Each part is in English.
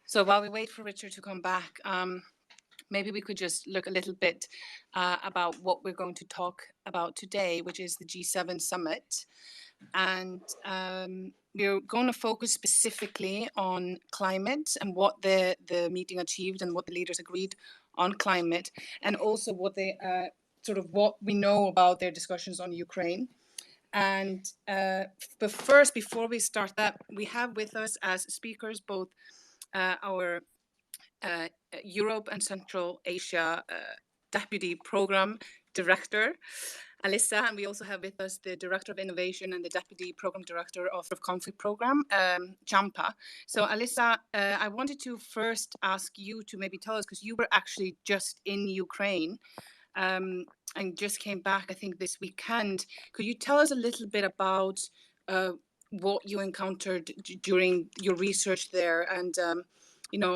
So while we wait for Richard to come back, maybe we could just look a little bit about what we're going to talk about today, which is the G7 summit. And we're going to focus specifically on climate and what the meeting achieved and what the leaders agreed on climate, and also what they sort of what we know about their discussions on Ukraine. And but first, before we start that, we have with us as speakers both our Europe and Central Asia Deputy Program Director, Alissa, and we also have with us the Director of Innovation and the Deputy Program Director of Conflict Program, Champa. So Alissa, I wanted to first ask you to maybe tell us, because you were actually just in Ukraine and just came back, I think, this weekend. Could you tell us a little bit about what you encountered during your research there, and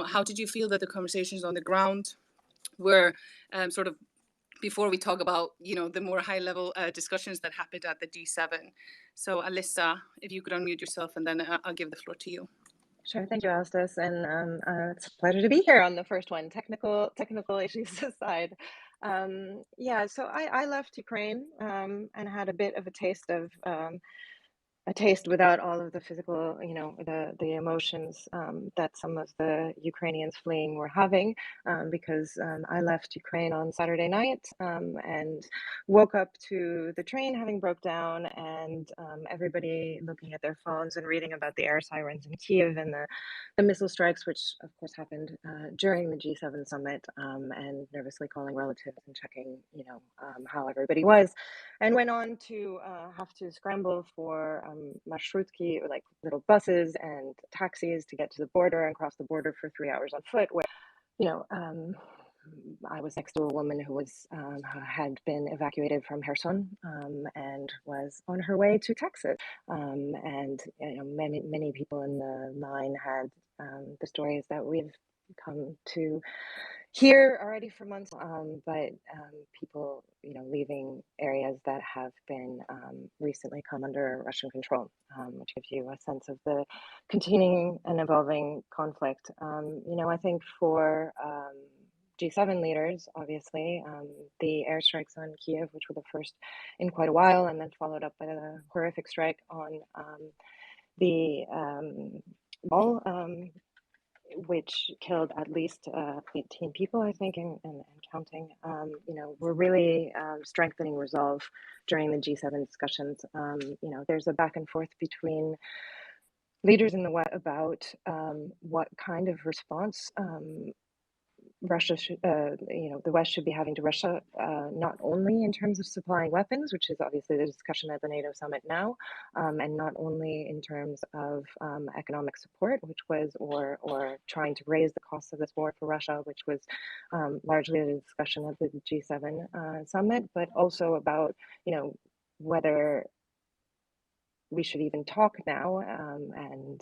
how did you feel that the conversations on the ground were sort of before we talk about the more high level discussions that happened at the G7? So Alissa, if you could unmute yourself, and then I'll give the floor to you. Sure, thank you, Alice, and it's a pleasure to be here on the first one. Technical issues aside, yeah. So I left Ukraine and had a bit of a taste without all of the physical, the emotions that some of the Ukrainians fleeing were having, because I left Ukraine on Saturday night and woke up to the train having broke down, and everybody looking at their phones and reading about the air sirens in Kiev and the missile strikes, which of course happened during the G7 summit, and nervously calling relatives and checking, how everybody was, and went on to have to scramble for marshrutki, or like little buses and taxis, to get to the border and cross the border for 3 hours on foot, where I was next to a woman who had been evacuated from Kherson and was on her way to Texas, and many people in the line had the stories that we've come to here already for months, but people, leaving areas that have been recently come under Russian control, which gives you a sense of the continuing and evolving conflict. I think for G7 leaders, obviously, the airstrikes on Kiev, which were the first in quite a while, and then followed up by a horrific strike on the wall, which killed at least 18 people, I think, and counting, were really strengthening resolve during the G7 discussions. There's a back and forth between leaders in the West about what kind of response Russia should, the West should be having to Russia, not only in terms of supplying weapons, which is obviously the discussion at the NATO summit now, and not only in terms of economic support, which was, or trying to raise the cost of this war for Russia, which was largely the discussion at the G7 summit, but also about, whether we should even talk now, and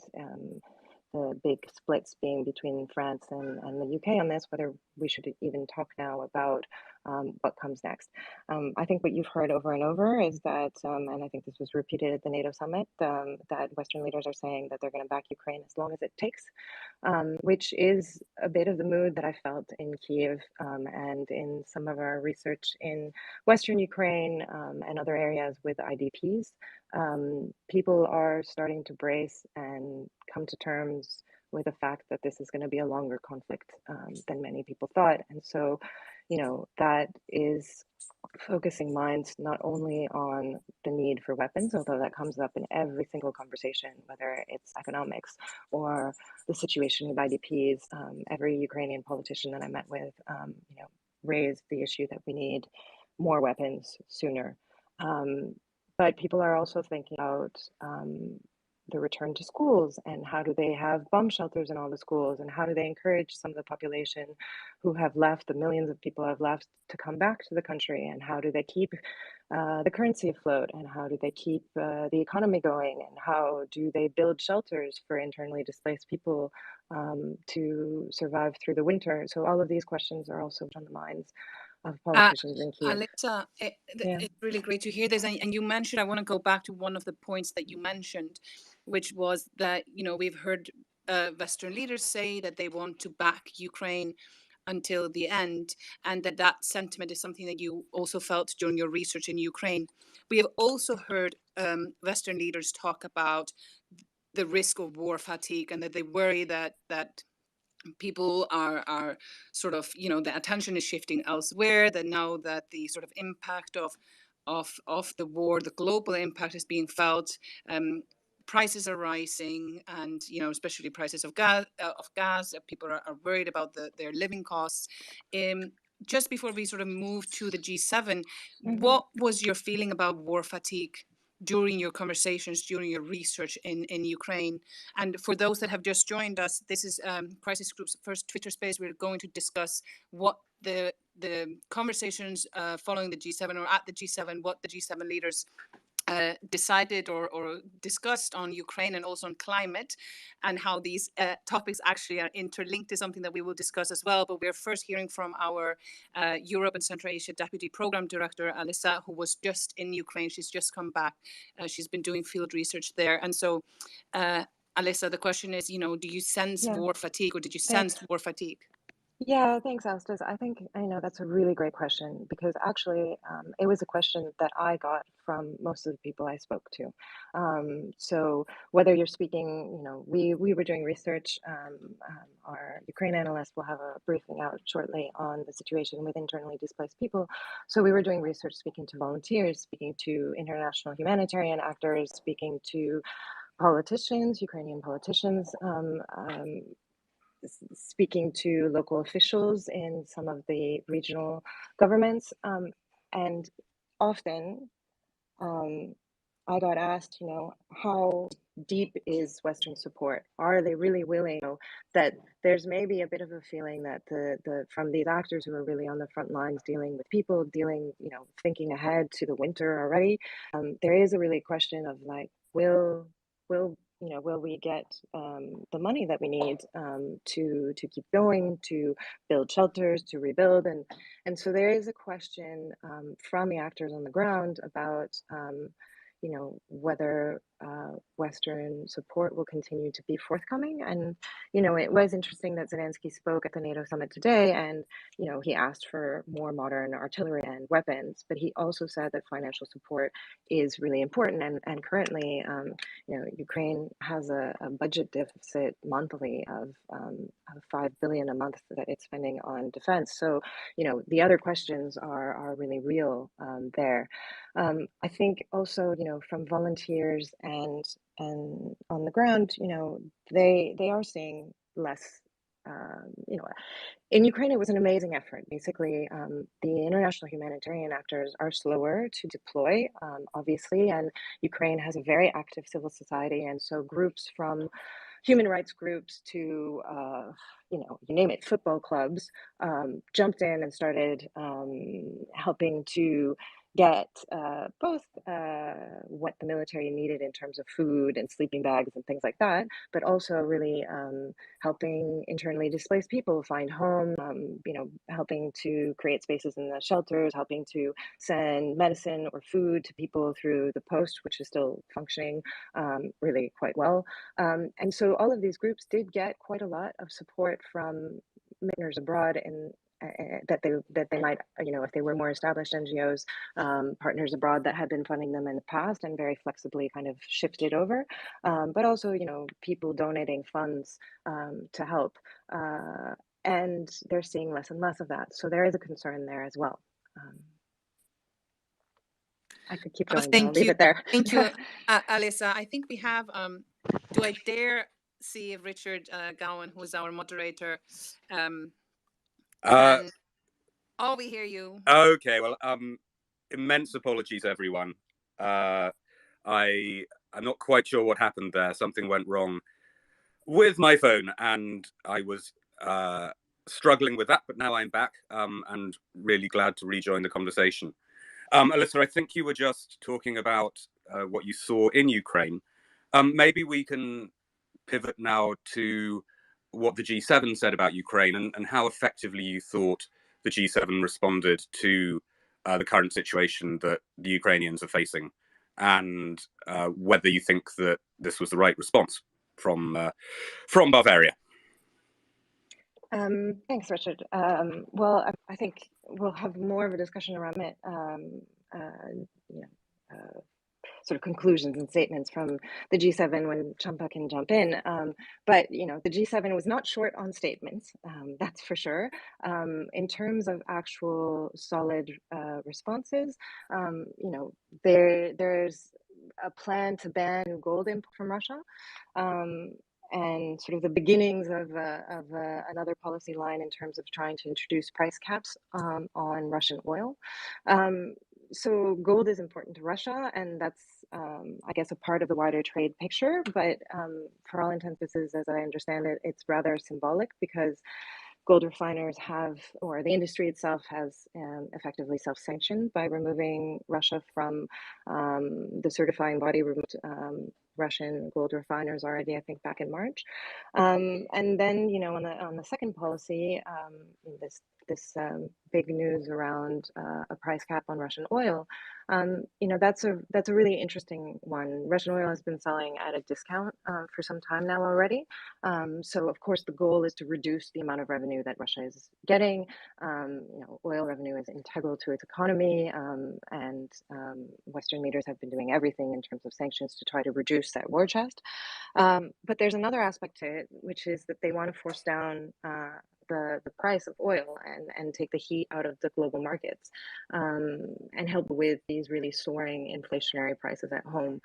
the big splits being between France and the UK on this, whether we should even talk now about what comes next. I think what you've heard over and over is that, and I think this was repeated at the NATO summit, that Western leaders are saying that they're going to back Ukraine as long as it takes, which is a bit of the mood that I felt in Kiev and in some of our research in Western Ukraine and other areas with IDPs. People are starting to brace and come to terms with the fact that this is going to be a longer conflict than many people thought. And so, that is focusing minds not only on the need for weapons, although that comes up in every single conversation, whether it's economics or the situation with IDPs. Every Ukrainian politician that I met with, raised the issue that we need more weapons sooner. But people are also thinking about the return to schools, and how do they have bomb shelters in all the schools, and how do they encourage some of the population who have left, the millions of people who have left, to come back to the country, and how do they keep the currency afloat, and how do they keep the economy going, and how do they build shelters for internally displaced people to survive through the winter. So all of these questions are also on the minds of politicians in Kiev. Alissa, it's really great to hear this. And you mentioned, I want to go back to one of the points that you mentioned, which was that, we've heard Western leaders say that they want to back Ukraine until the end, and that sentiment is something that you also felt during your research in Ukraine. We have also heard Western leaders talk about the risk of war fatigue, and that they worry that people are sort of, the attention is shifting elsewhere, that now that the sort of impact of the war, the global impact is being felt. Prices are rising, and especially prices of gas. People are worried about their living costs. Just before we sort of move to the G7, what was your feeling about war fatigue during your conversations, during your research in Ukraine? And for those that have just joined us, this is Crisis Group's first Twitter space. We're going to discuss what the conversations following the G7 or at the G7, what the G7 leaders decided or discussed on Ukraine and also on climate, and how these topics actually are interlinked is something that we will discuss as well. But we're first hearing from our Europe and Central Asia Deputy Program Director, Alissa, who was just in Ukraine. She's just come back. She's been doing field research there. And so, Alissa, the question is, do you sense war fatigue, or did you sense war fatigue? Yeah, thanks, Astas. I think that's a really great question, because actually it was a question that I got from most of the people I spoke to. So whether you're speaking, we were doing research. Our Ukraine analyst will have a briefing out shortly on the situation with internally displaced people. So we were doing research, speaking to volunteers, speaking to international humanitarian actors, speaking to politicians, Ukrainian politicians, speaking to local officials in some of the regional governments. And often I got asked, how deep is Western support? Are they really willing? That there's maybe a bit of a feeling that the from these actors who are really on the front lines dealing with people, thinking ahead to the winter already, there is a really question of like, will we get the money that we need to keep going, to build shelters, to rebuild, and so there is a question from the actors on the ground about whether Western support will continue to be forthcoming. And, it was interesting that Zelensky spoke at the NATO summit today, and, he asked for more modern artillery and weapons, but he also said that financial support is really important. And currently, Ukraine has a budget deficit monthly of 5 billion a month that it's spending on defense. So, the other questions are really real there. I think also, from volunteers and on the ground, they are seeing less. In Ukraine, it was an amazing effort. Basically, the international humanitarian actors are slower to deploy, obviously, and Ukraine has a very active civil society, and so groups from human rights groups to you name it, football clubs, jumped in and started helping to get both what the military needed in terms of food and sleeping bags and things like that, but also really helping internally displaced people find home, helping to create spaces in the shelters, helping to send medicine or food to people through the post, which is still functioning really quite well. And so all of these groups did get quite a lot of support from partners abroad, and that they might, if they were more established NGOs, partners abroad that had been funding them in the past and very flexibly kind of shifted over, but also, people donating funds to help. And they're seeing less and less of that. So there is a concern there as well. I could keep going, but I'll leave it there. Thank you, Alissa. I think we have, do I dare see if Richard Gowan, who is our moderator, we hear you. Okay, well, immense apologies, everyone. I'm not quite sure what happened there. Something went wrong with my phone, and I was struggling with that, but now I'm back and really glad to rejoin the conversation. Alissa, I think you were just talking about what you saw in Ukraine. Maybe we can pivot now to what the G7 said about Ukraine and how effectively you thought the G7 responded to the current situation that the Ukrainians are facing, and whether you think that this was the right response. from Bavaria. Thanks, Richard. Well, I think we'll have more of a discussion around it, sort of conclusions and statements from the G7 when Champa can jump in. But the G7 was not short on statements, that's for sure. In terms of actual solid responses, there's a plan to ban gold import from Russia. And sort of the beginnings of another policy line in terms of trying to introduce price caps on Russian oil. So gold is important to Russia, and that's, I guess, a part of the wider trade picture. But for all intents and purposes, as I understand it, it's rather symbolic because gold refiners have, or the industry itself has effectively self-sanctioned by removing Russia from the certifying body, removed Russian gold refiners already, I think, back in March. And then, on the second policy, this big news around a price cap on Russian oil, that's a really interesting one. Russian oil has been selling at a discount for some time now already. So of course the goal is to reduce the amount of revenue that Russia is getting. Oil revenue is integral to its economy, and Western leaders have been doing everything in terms of sanctions to try to reduce that war chest. But there's another aspect to it, which is that they want to force down the price of oil and take the heat out of the global markets, and help with these really soaring inflationary prices at home.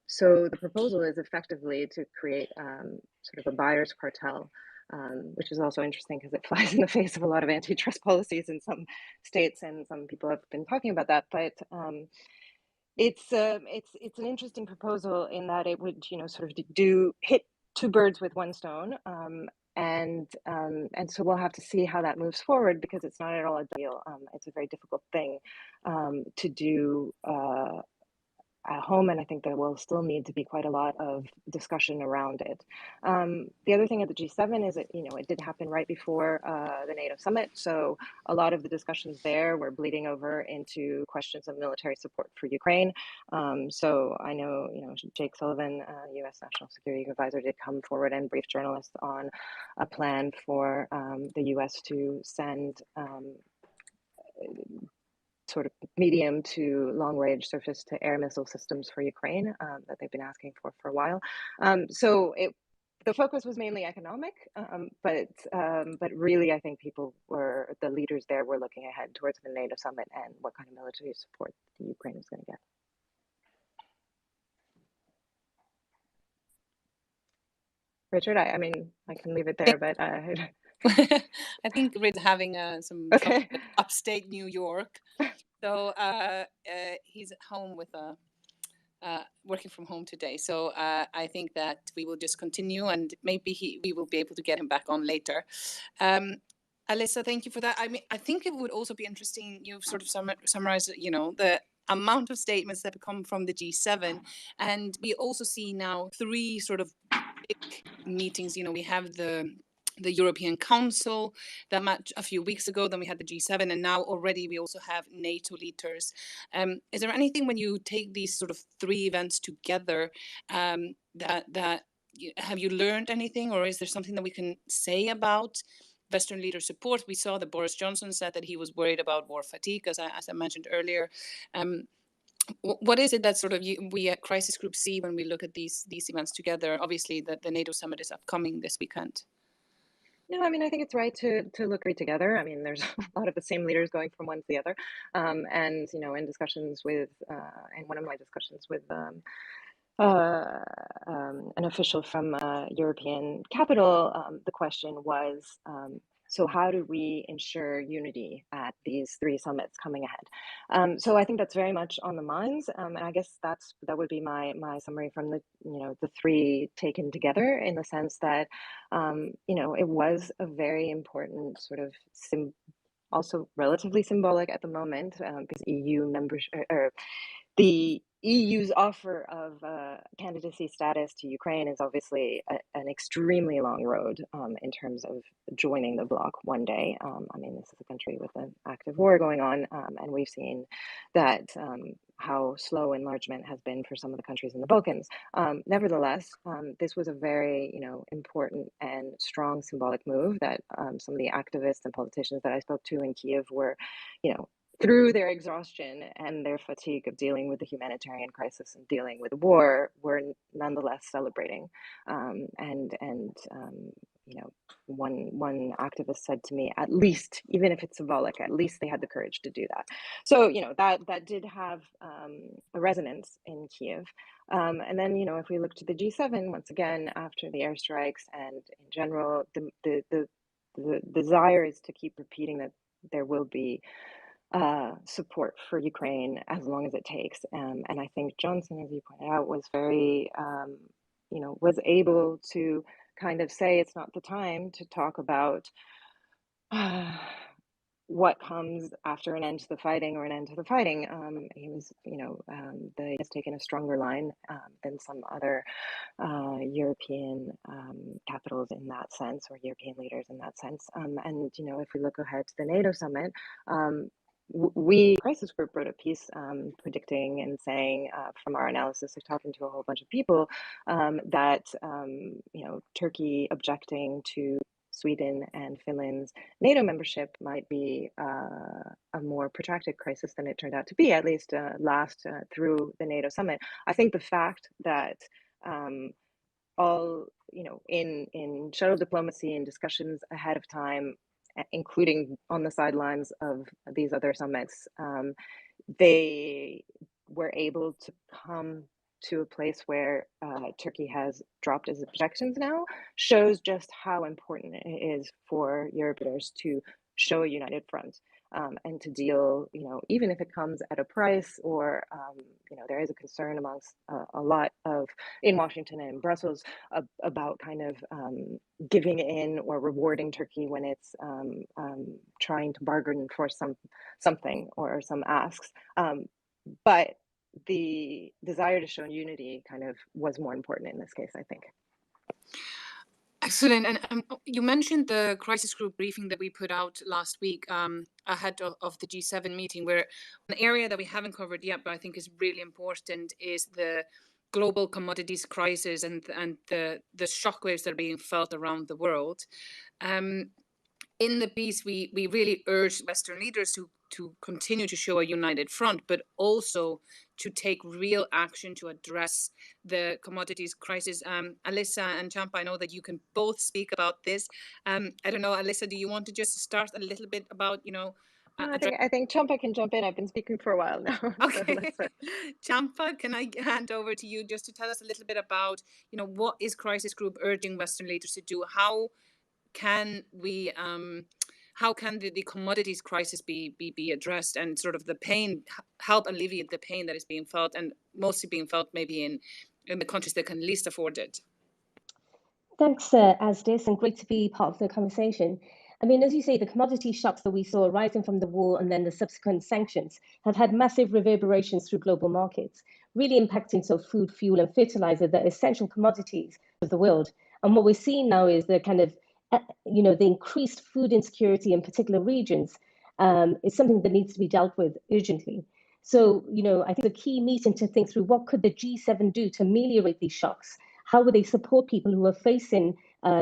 So the proposal is effectively to create sort of a buyer's cartel, which is also interesting because it flies in the face of a lot of antitrust policies in some states, and some people have been talking about that. But it's an interesting proposal in that it would sort of hit two birds with one stone. And so we'll have to see how that moves forward, because it's not at all a deal. It's a very difficult thing to do at home, and I think there will still need to be quite a lot of discussion around it. The other thing at the G7 is that it did happen right before the NATO summit, so a lot of the discussions there were bleeding over into questions of military support for Ukraine. So I know Jake Sullivan, U.S. National Security Advisor, did come forward and brief journalists on a plan for the U.S. to send sort of medium to long-range surface-to-air missile systems for Ukraine that they've been asking for a while. So the focus was mainly economic, but really I think the leaders there were looking ahead towards the NATO summit and what kind of military support the Ukraine is going to get. Richard, I mean, I can leave it there, but I think Rid's having some trouble with upstate New York. So he's at home with working from home today. So I think that we will just continue, and maybe we will be able to get him back on later. Alissa, thank you for that. I mean, I think it would also be interesting. You've sort of summarized, the amount of statements that come from the G7, and we also see now 3 sort of big meetings. We have the European Council that met a few weeks ago, then we had the G7, and now already we also have NATO leaders. Is there anything, when you take these sort of 3 events together, that have you learned anything, or is there something that we can say about Western leader support? We saw that Boris Johnson said that he was worried about war fatigue, as I mentioned earlier. What is it that sort of we at Crisis Group see when we look at these events together? Obviously, the NATO summit is upcoming this weekend. No, I mean, I think it's right to look right together. I mean, there's a lot of the same leaders going from one to the other. And, in discussions with, in one of my discussions with an official from European capital, the question was, so how do we ensure unity at these 3 summits coming ahead? So I think that's very much on the minds, and I guess that would be my summary from the 3 taken together, in the sense that it was a very important sort of also relatively symbolic at the moment, because EU membership, or the EU's offer of candidacy status to Ukraine is obviously an extremely long road in terms of joining the bloc one day. I mean, this is a country with an active war going on, and we've seen that how slow enlargement has been for some of the countries in the Balkans. Nevertheless, this was a very, important and strong symbolic move that some of the activists and politicians that I spoke to in Kiev were, through their exhaustion and their fatigue of dealing with the humanitarian crisis and dealing with war, were nonetheless celebrating. One activist said to me, at least, even if it's symbolic, at least they had the courage to do that. So, that did have a resonance in Kiev. And then, if we look to the G7, once again, after the airstrikes and in general, the desire is to keep repeating that there will be support for Ukraine as long as it takes. And I think Johnson, as you pointed out, was very, was able to kind of say it's not the time to talk about what comes after an end to the fighting or an end to the fighting. He was, has taken a stronger line than some other European capitals in that sense, or European leaders in that sense. And, if we look ahead to the NATO summit, Crisis Group wrote a piece predicting and saying from our analysis of talking to a whole bunch of people that Turkey objecting to Sweden and Finland's NATO membership might be a more protracted crisis than it turned out to be, at least last through the NATO summit. I think the fact that all, in shuttle diplomacy and discussions ahead of time, including on the sidelines of these other summits, they were able to come to a place where Turkey has dropped its objections now, shows just how important it is for Europe leaders to show a united front and to deal, even if it comes at a price, or, there is a concern amongst a lot of, in Washington and in Brussels, about kind of giving in or rewarding Turkey when it's trying to bargain for something or some asks. But the desire to show unity kind of was more important in this case, I think. Excellent. And you mentioned the crisis group briefing that we put out last week ahead of the G7 meeting, where an area that we haven't covered yet, but I think is really important, is the global commodities crisis and the shockwaves that are being felt around the world. In the piece, we really urged Western leaders to continue to show a united front, but also to take real action to address the commodities crisis. Alissa and Champa, I know that you can both speak about this. I don't know, Alissa, do you want to just start a little bit about, I think Champa can jump in. I've been speaking for a while now. Okay. So Champa, can I hand over to you just to tell us a little bit about, what is Crisis Group urging Western leaders to do? How can we how can the commodities crisis be addressed, and sort of the pain, help alleviate the pain that is being felt, and mostly being felt maybe in the countries that can least afford it? Thanks, Asdis, and great to be part of the conversation. I mean, as you say, the commodity shocks that we saw arising from the war and then the subsequent sanctions have had massive reverberations through global markets, really impacting food, fuel, and fertilizer, the essential commodities of the world. And what we're seeing now is the kind of the increased food insecurity in particular regions is something that needs to be dealt with urgently. So, I think the key meeting to think through what could the G7 do to ameliorate these shocks? How would they support people who are facing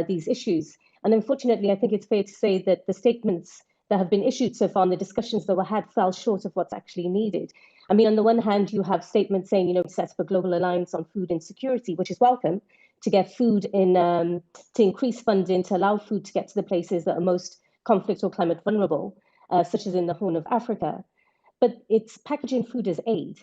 these issues? And unfortunately, I think it's fair to say that the statements that have been issued so far and the discussions that were had fell short of what's actually needed. I mean, on the one hand, you have statements saying, set up a global alliance on food insecurity, which is welcome, to get food in, to increase funding, to allow food to get to the places that are most conflict or climate vulnerable, such as in the Horn of Africa. But it's packaging food as aid.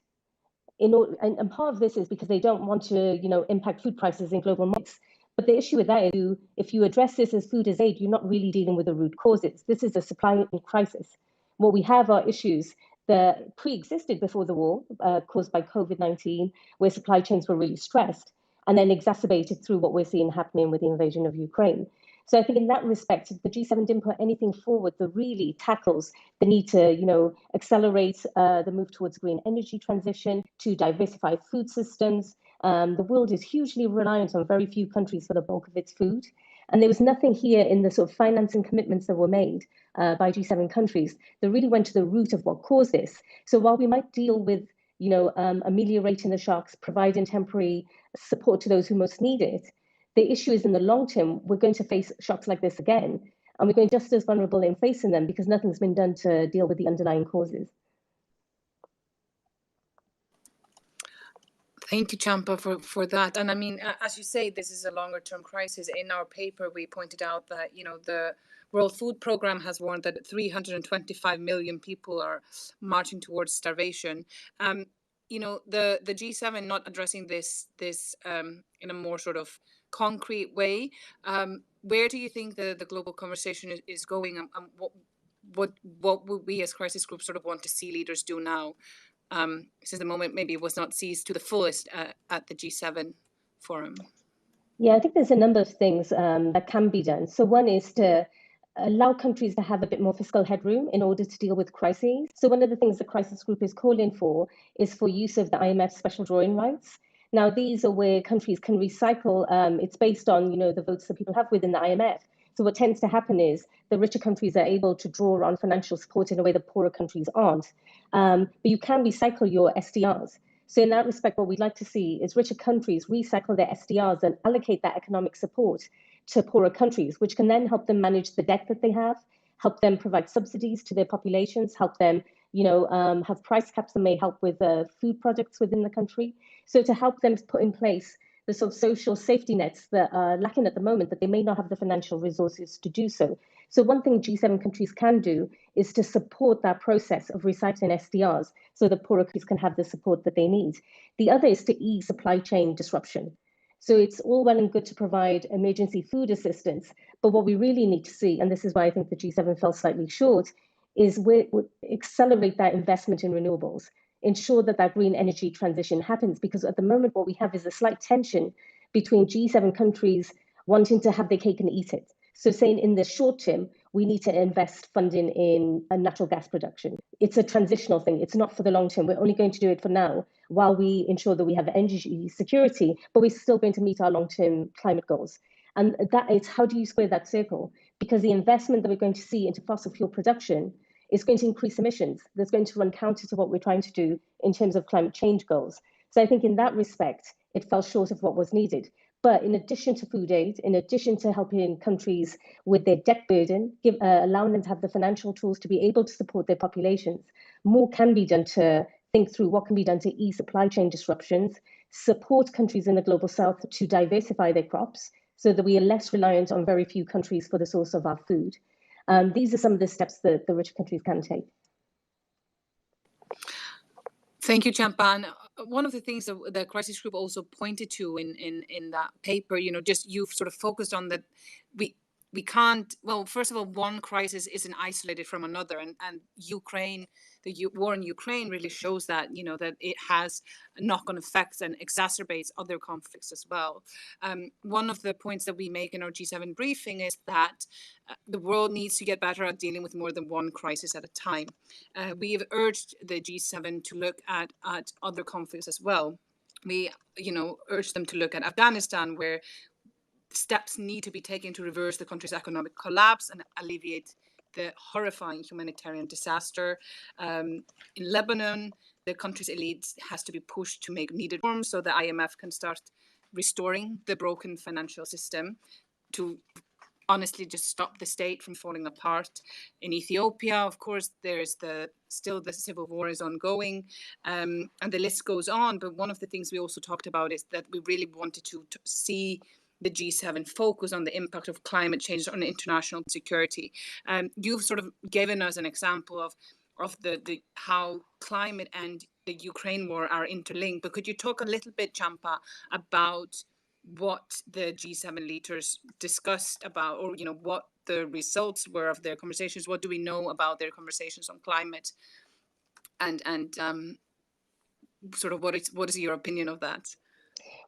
And part of this is because they don't want to, impact food prices in global markets. But the issue with that is, if you address this as food as aid, you're not really dealing with the root causes. This is a supply crisis. What we have are issues that pre-existed before the war, caused by COVID-19, where supply chains were really stressed, and then exacerbated through what we're seeing happening with the invasion of Ukraine. So I think in that respect, the G7 didn't put anything forward that really tackles the need to, accelerate the move towards green energy transition, to diversify food systems. The world is hugely reliant on very few countries for the bulk of its food. And there was nothing here in the sort of financing commitments that were made by G7 countries that really went to the root of what caused this. So while we might deal with, ameliorating the shocks, providing temporary support to those who most need it, the issue is in the long term, we're going to face shocks like this again. And we're going just as vulnerable in facing them because nothing's been done to deal with the underlying causes. Thank you, Champa, for that. And I mean, as you say, this is a longer term crisis. In our paper, we pointed out that, the World Food Programme has warned that 325 million people are marching towards starvation. The G7 not addressing this in a more sort of concrete way. Where do you think the global conversation is going, and what would we as crisis groups sort of want to see leaders do now? Since the moment maybe it was not seized to the fullest at the G7 forum? Yeah, I think there's a number of things that can be done. So one is to allow countries to have a bit more fiscal headroom in order to deal with crises. So one of the things the crisis group is calling for is for use of the IMF special drawing rights. Now, these are where countries can recycle. It's based on, the votes that people have within the IMF. So what tends to happen is the richer countries are able to draw on financial support in a way that poorer countries aren't. But you can recycle your SDRs. So in that respect, what we'd like to see is richer countries recycle their SDRs and allocate that economic support to poorer countries, which can then help them manage the debt that they have, help them provide subsidies to their populations, help them, have price caps that may help with food products within the country. So to help them put in place the sort of social safety nets that are lacking at the moment, that they may not have the financial resources to do so. So one thing G7 countries can do is to support that process of recycling SDRs so that poorer countries can have the support that they need. The other is to ease supply chain disruption. So it's all well and good to provide emergency food assistance, but what we really need to see, and this is why I think the G7 fell slightly short, is we accelerate that investment in renewables, ensure that that green energy transition happens, because at the moment what we have is a slight tension between G7 countries wanting to have their cake and eat it. So saying in the short term, we need to invest funding in natural gas production. It's a transitional thing. It's not for the long term. We're only going to do it for now while we ensure that we have energy security, but we're still going to meet our long-term climate goals. And that is, how do you square that circle? Because the investment that we're going to see into fossil fuel production is going to increase emissions. That's going to run counter to what we're trying to do in terms of climate change goals. So I think in that respect, it fell short of what was needed. But in addition to food aid, in addition to helping countries with their debt burden, allowing them to have the financial tools to be able to support their populations, more can be done to think through what can be done to ease supply chain disruptions, support countries in the global south to diversify their crops so that we are less reliant on very few countries for the source of our food. These are some of the steps that the richer countries can take. Thank you, Champa. And one of the things that the crisis group also pointed to in that paper, just you've sort of focused on that we can't, well, first of all, one crisis isn't isolated from another. And Ukraine, the war in Ukraine really shows that, that it has knock-on effects and exacerbates other conflicts as well. One of the points that we make in our G7 briefing is that the world needs to get better at dealing with more than one crisis at a time. We have urged the G7 to look at other conflicts as well. We, urge them to look at Afghanistan, where steps need to be taken to reverse the country's economic collapse and alleviate the horrifying humanitarian disaster. In Lebanon, the country's elite has to be pushed to make needed reforms so the IMF can start restoring the broken financial system to honestly just stop the state from falling apart. In Ethiopia, of course, there's still the civil war is ongoing, and the list goes on. But one of the things we also talked about is that we really wanted to see the G7 focus on the impact of climate change on international security. You've sort of given us an example of the how climate and the Ukraine war are interlinked. But could you talk a little bit, Champa, about what the G7 leaders discussed about, or what the results were of their conversations? What do we know about their conversations on climate? And sort of what is your opinion of that?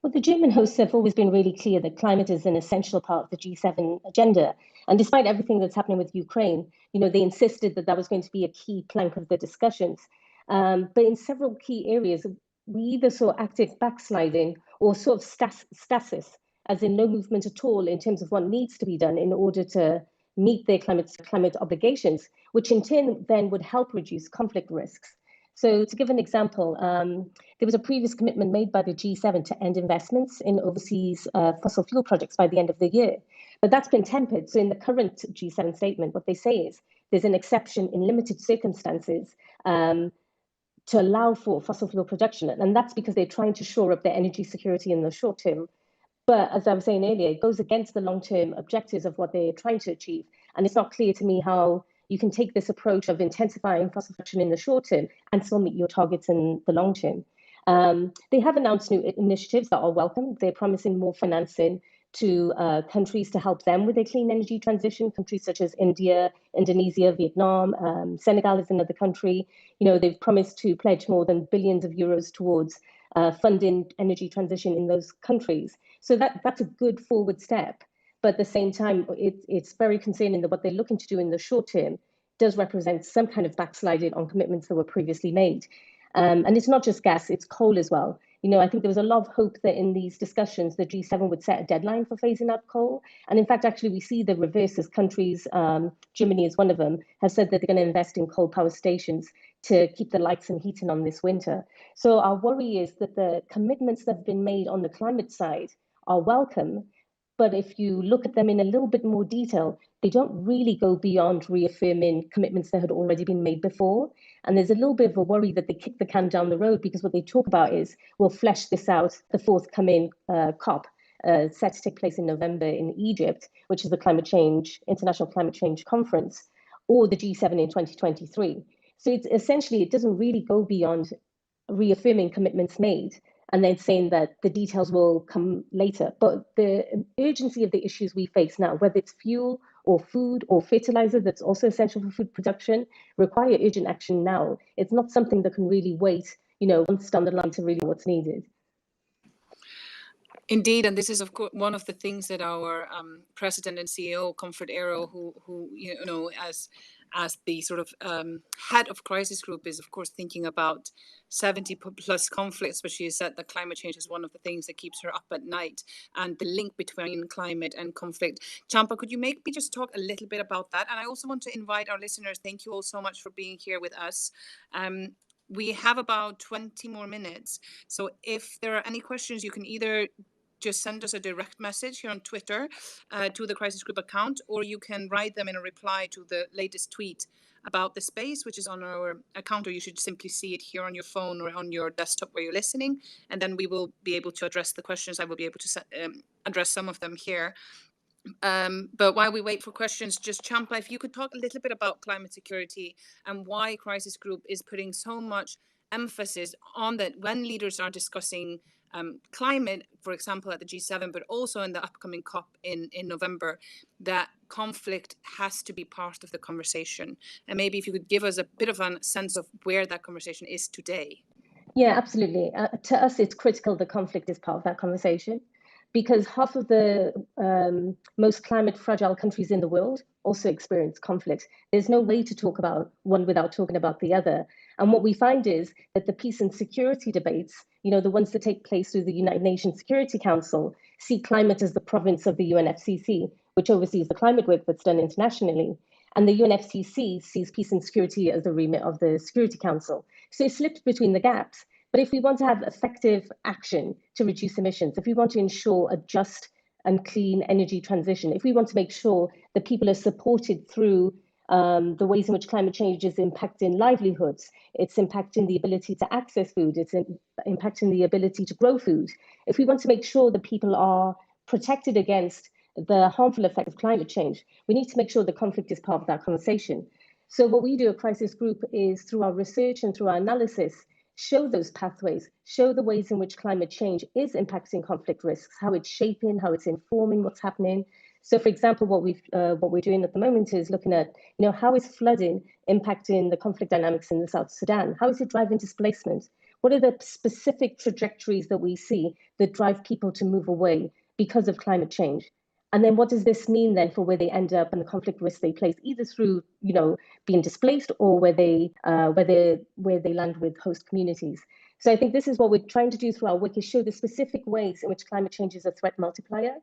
Well, the German hosts have always been really clear that climate is an essential part of the G7 agenda. And despite everything that's happening with Ukraine, they insisted that that was going to be a key plank of the discussions. But in several key areas, we either saw active backsliding or sort of stasis, as in no movement at all in terms of what needs to be done in order to meet their climate obligations, which in turn then would help reduce conflict risks. So to give an example, there was a previous commitment made by the G7 to end investments in overseas fossil fuel projects by the end of the year. But that's been tempered. So in the current G7 statement, what they say is there's an exception in limited circumstances to allow for fossil fuel production. And that's because they're trying to shore up their energy security in the short term. But as I was saying earlier, it goes against the long-term objectives of what they're trying to achieve. And it's not clear to me how you can take this approach of intensifying fossil production in the short term and still meet your targets in the long term. They have announced new initiatives that are welcome. They're promising more financing to countries to help them with their clean energy transition, countries such as India, Indonesia, Vietnam, Senegal is another country. They've promised to pledge more than billions of euros towards funding energy transition in those countries. So that's a good forward step. But at the same time, it's very concerning that what they're looking to do in the short term does represent some kind of backsliding on commitments that were previously made. And it's not just gas, it's coal as well. I think there was a lot of hope that in these discussions, the G7 would set a deadline for phasing out coal. And in fact, actually, we see the reverse as countries, Germany is one of them, have said that they're going to invest in coal power stations to keep the lights and heating on this winter. So our worry is that the commitments that have been made on the climate side are welcome, but if you look at them in a little bit more detail, they don't really go beyond reaffirming commitments that had already been made before. And there's a little bit of a worry that they kick the can down the road, because what they talk about is, we'll flesh this out, the forthcoming COP, set to take place in November in Egypt, which is the International Climate Change Conference, or the G7 in 2023. So it's essentially, it doesn't really go beyond reaffirming commitments made and then saying that the details will come later. But the urgency of the issues we face now, whether it's fuel or food or fertilizer that's also essential for food production, require urgent action now. It's not something that can really wait, months down the line to really what's needed. Indeed, and this is of course one of the things that our president and CEO, Comfort Aero, who as the sort of head of crisis group, is of course thinking about 70 plus conflicts, but she has said that climate change is one of the things that keeps her up at night, and the link between climate and conflict. Champa, could you maybe just talk a little bit about that? And I also want to invite our listeners, thank you all so much for being here with us. We have about 20 more minutes. So if there are any questions, you can either just send us a direct message here on Twitter to the Crisis Group account, or you can write them in a reply to the latest tweet about the space, which is on our account, or you should simply see it here on your phone or on your desktop where you're listening, and then we will be able to address the questions. I will be able to address some of them here. But while we wait for questions, just Champa, if you could talk a little bit about climate security and why Crisis Group is putting so much emphasis on that when leaders are discussing climate, for example, at the G7, but also in the upcoming COP in November, that conflict has to be part of the conversation. And maybe if you could give us a bit of a sense of where that conversation is today. Yeah, absolutely. To us, it's critical that conflict is part of that conversation, because half of the most climate fragile countries in the world also experience conflict. There's no way to talk about one without talking about the other. And what we find is that the peace and security debates, the ones that take place through the United Nations Security Council, see climate as the province of the UNFCCC, which oversees the climate work that's done internationally. And the UNFCCC sees peace and security as the remit of the Security Council. So it slipped between the gaps. But if we want to have effective action to reduce emissions, if we want to ensure a just and clean energy transition, if we want to make sure that people are supported through the ways in which climate change is impacting livelihoods, it's impacting the ability to access food, it's impacting the ability to grow food. If we want to make sure that people are protected against the harmful effects of climate change, we need to make sure the conflict is part of that conversation. So what we do at Crisis Group is, through our research and through our analysis, show those pathways, show the ways in which climate change is impacting conflict risks, how it's shaping, how it's informing what's happening. So, for example, what we're doing at the moment is looking at, how is flooding impacting the conflict dynamics in the South Sudan? How is it driving displacement? What are the specific trajectories that we see that drive people to move away because of climate change? And then what does this mean then for where they end up and the conflict risks they place, either through, being displaced or where they land with host communities? So I think this is what we're trying to do through our work, is show the specific ways in which climate change is a threat multiplier,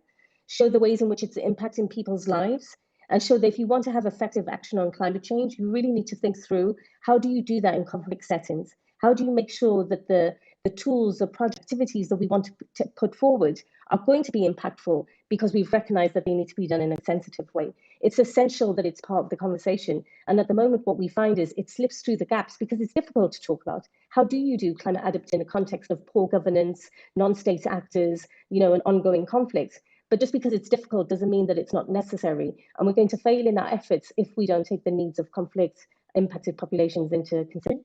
show the ways in which it's impacting people's lives, and show that if you want to have effective action on climate change, you really need to think through, how do you do that in conflict settings? How do you make sure that the tools, the project activities that we want to put forward are going to be impactful, because we've recognized that they need to be done in a sensitive way? It's essential that it's part of the conversation. And at the moment, what we find is it slips through the gaps because it's difficult to talk about. How do you do climate adaptation in the context of poor governance, non-state actors, and ongoing conflicts? But just because it's difficult doesn't mean that it's not necessary. And we're going to fail in our efforts if we don't take the needs of conflict impacted populations into consideration.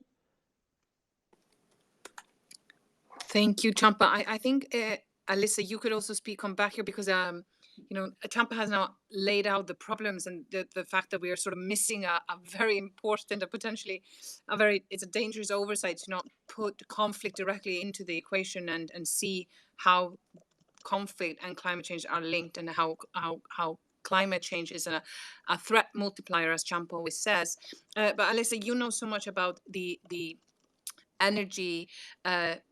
Thank you, Champa. I think, Alissa, you could also come back here, because Champa has now laid out the problems and the fact that we are sort of missing a very important, potentially it's a dangerous oversight to not put conflict directly into the equation and see how conflict and climate change are linked, and how climate change is a threat multiplier, as Champa always says. But Alissa, you know so much about the energy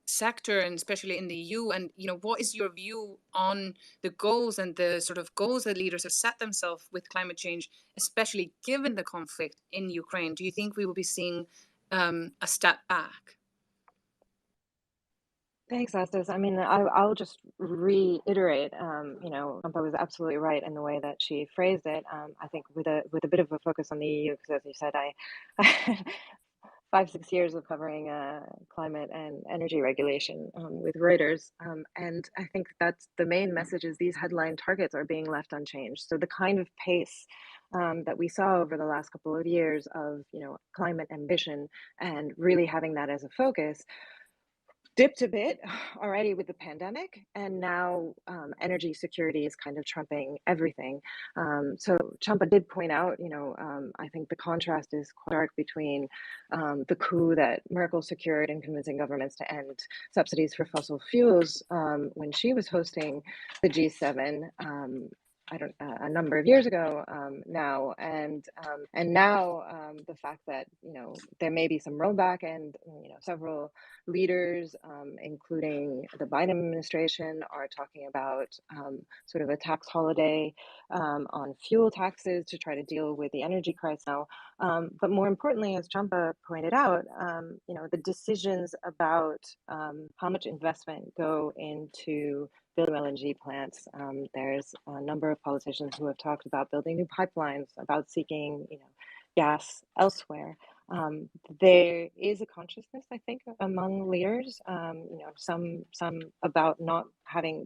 sector, and especially in the EU, and what is your view on the goals and the sort of goals that leaders have set themselves with climate change, especially given the conflict in Ukraine? Do you think we will be seeing a step back? Thanks, Estes. I mean, I'll just reiterate. Champa was absolutely right in the way that she phrased it. I think with a bit of a focus on the EU, because as you said, I 5-6 years of covering climate and energy regulation with Reuters, and I think that's the main message: is these headline targets are being left unchanged. So the kind of pace that we saw over the last couple of years of climate ambition and really having that as a focus dipped a bit already with the pandemic, and now energy security is kind of trumping everything. So Champa did point out, I think the contrast is quite stark between the coup that Merkel secured in convincing governments to end subsidies for fossil fuels when she was hosting the G7. A number of years ago now, and now the fact that there may be some rollback, and several leaders, including the Biden administration, are talking about sort of a tax holiday on fuel taxes to try to deal with the energy crisis now. But more importantly, as Champa pointed out, the decisions about how much investment go into building LNG plants. There's a number of politicians who have talked about building new pipelines, about seeking, gas elsewhere. There is a consciousness, I think, among leaders, some about not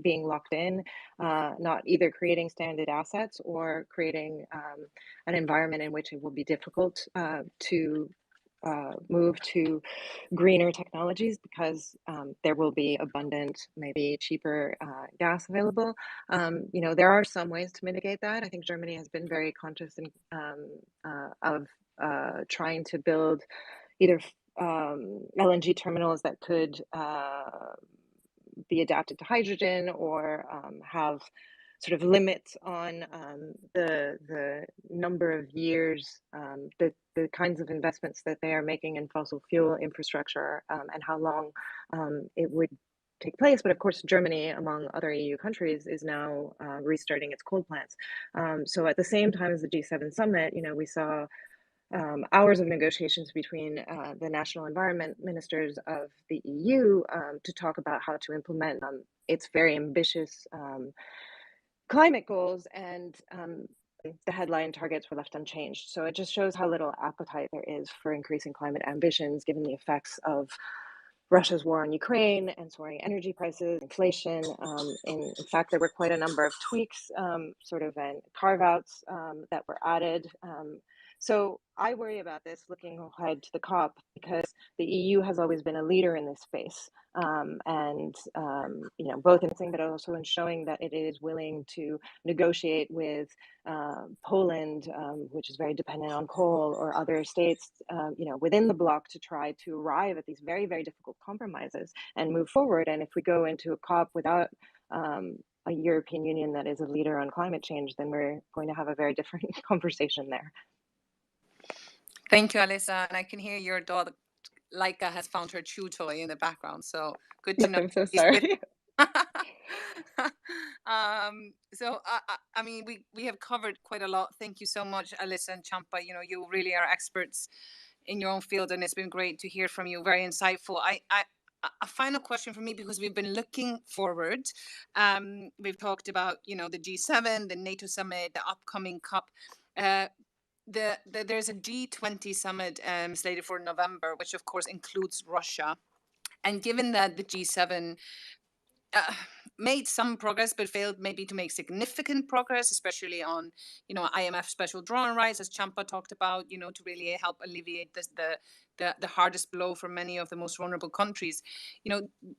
being locked in, not either creating standard assets or creating an environment in which it will be difficult to move to greener technologies, because there will be abundant, maybe cheaper gas available. There are some ways to mitigate that. I think Germany has been very conscious of trying to build either LNG terminals that could be adapted to hydrogen, or have sort of limits on the number of years, the kinds of investments that they are making in fossil fuel infrastructure, and how long it would take place. But of course, Germany, among other EU countries, is now restarting its coal plants. So at the same time as the G7 summit, we saw hours of negotiations between the national environment ministers of the EU to talk about how to implement its very ambitious climate goals, and the headline targets were left unchanged. So it just shows how little appetite there is for increasing climate ambitions, given the effects of Russia's war on Ukraine and soaring energy prices, inflation. In fact, there were quite a number of tweaks, and carve-outs that were added So I worry about this looking ahead to the COP because the EU has always been a leader in this space, both in saying but also in showing that it is willing to negotiate with Poland, which is very dependent on coal, or other states, within the bloc to try to arrive at these very, very difficult compromises and move forward. And if we go into a COP without a European Union that is a leader on climate change, then we're going to have a very different conversation there. Thank you, Alissa. And I can hear your dog, Laika, has found her chew toy in the background. So good to know. I'm so sorry. I mean, we have covered quite a lot. Thank you so much, Alissa and Champa. You really are experts in your own field, and it's been great to hear from you. Very insightful. A final question for me, because we've been looking forward. We've talked about, the G7, the NATO summit, the upcoming COP. There's a G20 summit slated for November, which of course includes Russia. And given that the G7 made some progress, but failed maybe to make significant progress, especially on, IMF special drawing rights, as Champa talked about, to really help alleviate the hardest blow for many of the most vulnerable countries.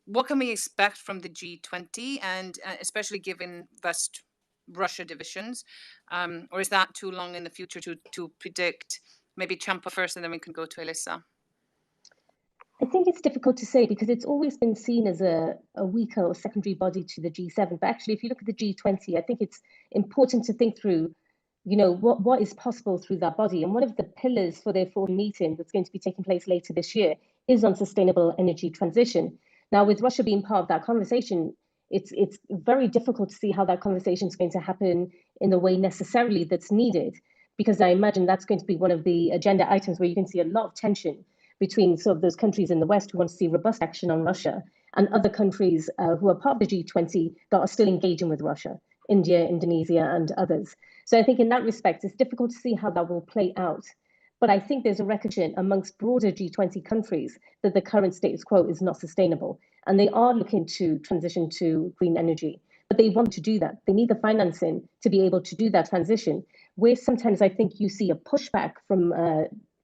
What can we expect from the G20, and especially given West Russia divisions, or is that too long in the future to predict? Maybe Champa first, and then we can go to Alissa. I think it's difficult to say because it's always been seen as a weaker or secondary body to the G7. But actually, if you look at the G20, I think it's important to think through, what is possible through that body. And one of the pillars for their fourth meeting that's going to be taking place later this year is on sustainable energy transition. Now, with Russia being part of that conversation, it's very difficult to see how that conversation is going to happen in the way necessarily that's needed, because I imagine that's going to be one of the agenda items where you can see a lot of tension between sort of those countries in the West who want to see robust action on Russia and other countries who are part of the G20 that are still engaging with Russia, India, Indonesia, and others. So I think in that respect, it's difficult to see how that will play out. But I think there's a recognition amongst broader G20 countries that the current status quo is not sustainable. And they are looking to transition to green energy. But they want to do that. They need the financing to be able to do that transition, where sometimes I think you see a pushback from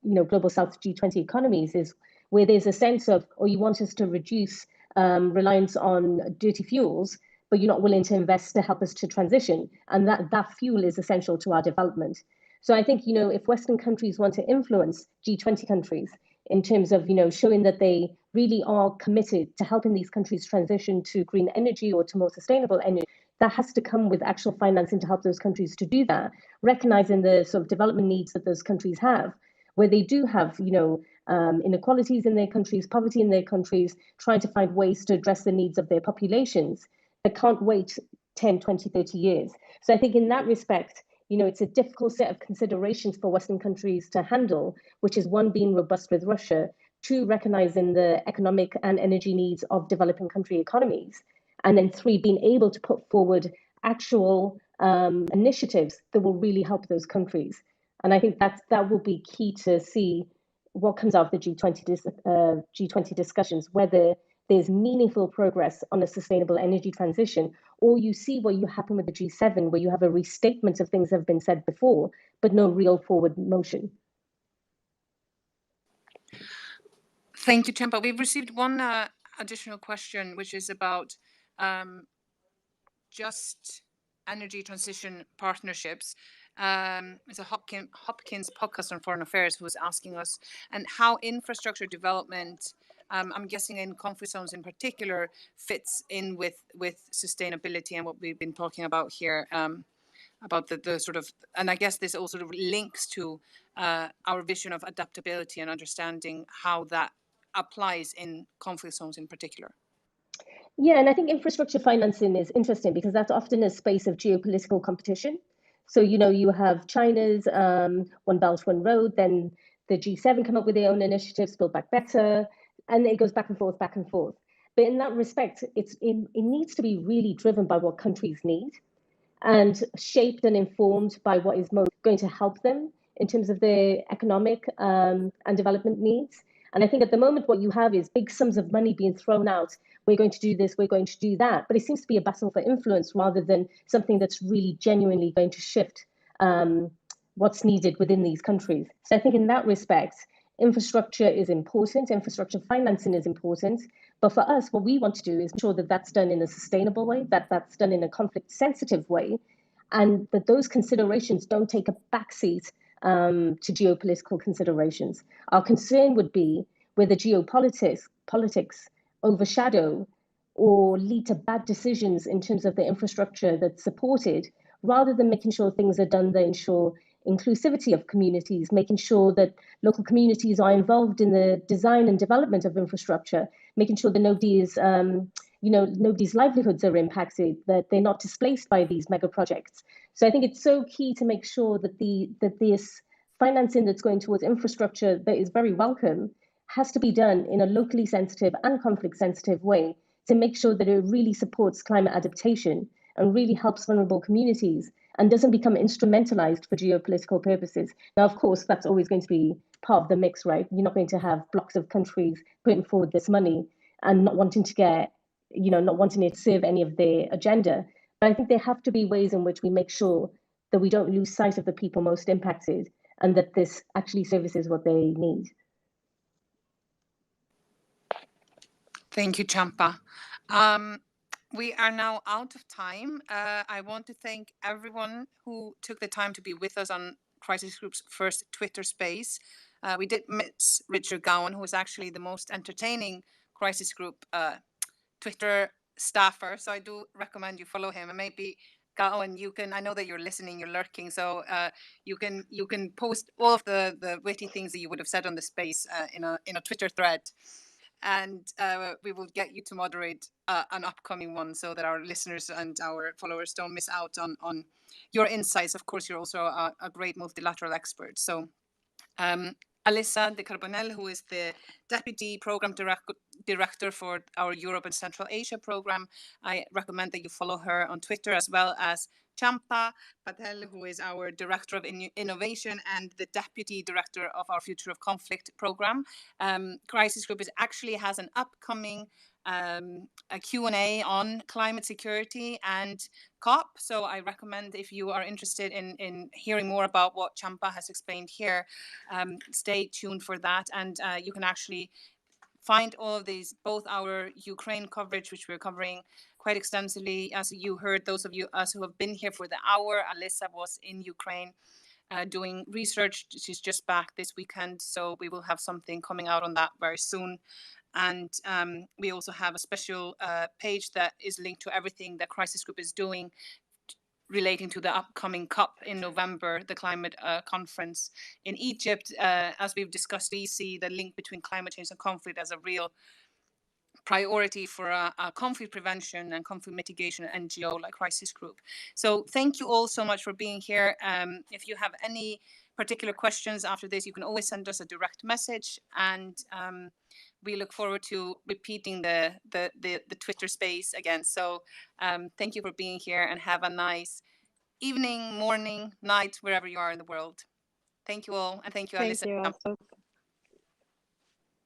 Global South G20 economies is where there's a sense of, you want us to reduce reliance on dirty fuels, but you're not willing to invest to help us to transition. And that fuel is essential to our development. So I think, if Western countries want to influence G20 countries in terms of, showing that they really are committed to helping these countries transition to green energy or to more sustainable energy, that has to come with actual financing to help those countries to do that, recognizing the sort of development needs that those countries have, where they do have, inequalities in their countries, poverty in their countries, trying to find ways to address the needs of their populations that can't wait 10, 20, 30 years. So I think in that respect, it's a difficult set of considerations for Western countries to handle, which is one, being robust with Russia, two, recognizing the economic and energy needs of developing country economies, and then three, being able to put forward actual initiatives that will really help those countries. And I think that will be key to see what comes out of the G20 discussions, whether there's meaningful progress on a sustainable energy transition, or you see what you happen with the G7, where you have a restatement of things that have been said before, but no real forward motion. Thank you, Champa. We've received one additional question, which is about just energy transition partnerships. It's a Hopkins podcast on foreign affairs who was asking us, and how infrastructure development, I'm guessing in conflict zones in particular, fits in with sustainability and what we've been talking about here, about the sort of, and I guess this also links to our vision of adaptability and understanding how that applies in conflict zones in particular. Yeah, and I think infrastructure financing is interesting because that's often a space of geopolitical competition. So, you have China's One Belt, One Road, then the G7 come up with their own initiatives, Build Back Better, and it goes back and forth, back and forth. But in that respect, it needs to be really driven by what countries need and shaped and informed by what is most going to help them in terms of their economic and development needs. And I think at the moment, what you have is big sums of money being thrown out. We're going to do this, we're going to do that. But it seems to be a battle for influence rather than something that's really genuinely going to shift what's needed within these countries. So I think in that respect, infrastructure is important, infrastructure financing is important. But for us, what we want to do is ensure that that's done in a sustainable way, that that's done in a conflict-sensitive way, and that those considerations don't take a backseat to geopolitical considerations. Our concern would be whether politics overshadow or lead to bad decisions in terms of the infrastructure that's supported, rather than making sure things are done that ensure inclusivity of communities, making sure that local communities are involved in the design and development of infrastructure, making sure that nobody's livelihoods are impacted, that they're not displaced by these mega projects. So I think it's so key to make sure that this financing that's going towards infrastructure that is very welcome has to be done in a locally sensitive and conflict sensitive way to make sure that it really supports climate adaptation and really helps vulnerable communities and doesn't become instrumentalized for geopolitical purposes. Now, of course, that's always going to be part of the mix, right? You're not going to have blocks of countries putting forward this money and not wanting it to serve any of their agenda. But I think there have to be ways in which we make sure that we don't lose sight of the people most impacted and that this actually services what they need. Thank you, Champa. We are now out of time. I want to thank everyone who took the time to be with us on Crisis Group's first Twitter space. We did miss Richard Gowan, who is actually the most entertaining Crisis Group Twitter staffer. So I do recommend you follow him. And maybe Gowan, I know that you're listening, you're lurking, so you can post all of the witty things that you would have said on the space in a Twitter thread. And we will get you to moderate an upcoming one so that our listeners and our followers don't miss out on your insights. Of course, you're also a great multilateral expert. So Alissa de Carbonnel, who is the Deputy Program Director for our Europe and Central Asia program, I recommend that you follow her on Twitter, as well as Champa Patel, who is our Director of Innovation and the Deputy Director of our Future of Conflict program. Crisis Group actually has an upcoming a Q&A on climate security and COP. So I recommend, if you are interested in hearing more about what Champa has explained here, stay tuned for that. And you can actually find all of these, both our Ukraine coverage, which we're covering quite extensively. As you heard, those of us who have been here for the hour, Alissa was in Ukraine doing research. She's just back this weekend, so we will have something coming out on that very soon. And we also have a special page that is linked to everything that Crisis Group is doing relating to the upcoming COP in November, the climate conference in Egypt. As we've discussed, we see the link between climate change and conflict as a real priority for a conflict prevention and conflict mitigation NGO like Crisis Group. So thank you all so much for being here. If you have any particular questions after this, you can always send us a direct message, and we look forward to repeating the Twitter space again. So thank you for being here, and have a nice evening, morning, night, wherever you are in the world. Thank you all, and thank you, Alissa. Thank you, Asta.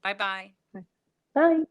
Bye-bye. Bye.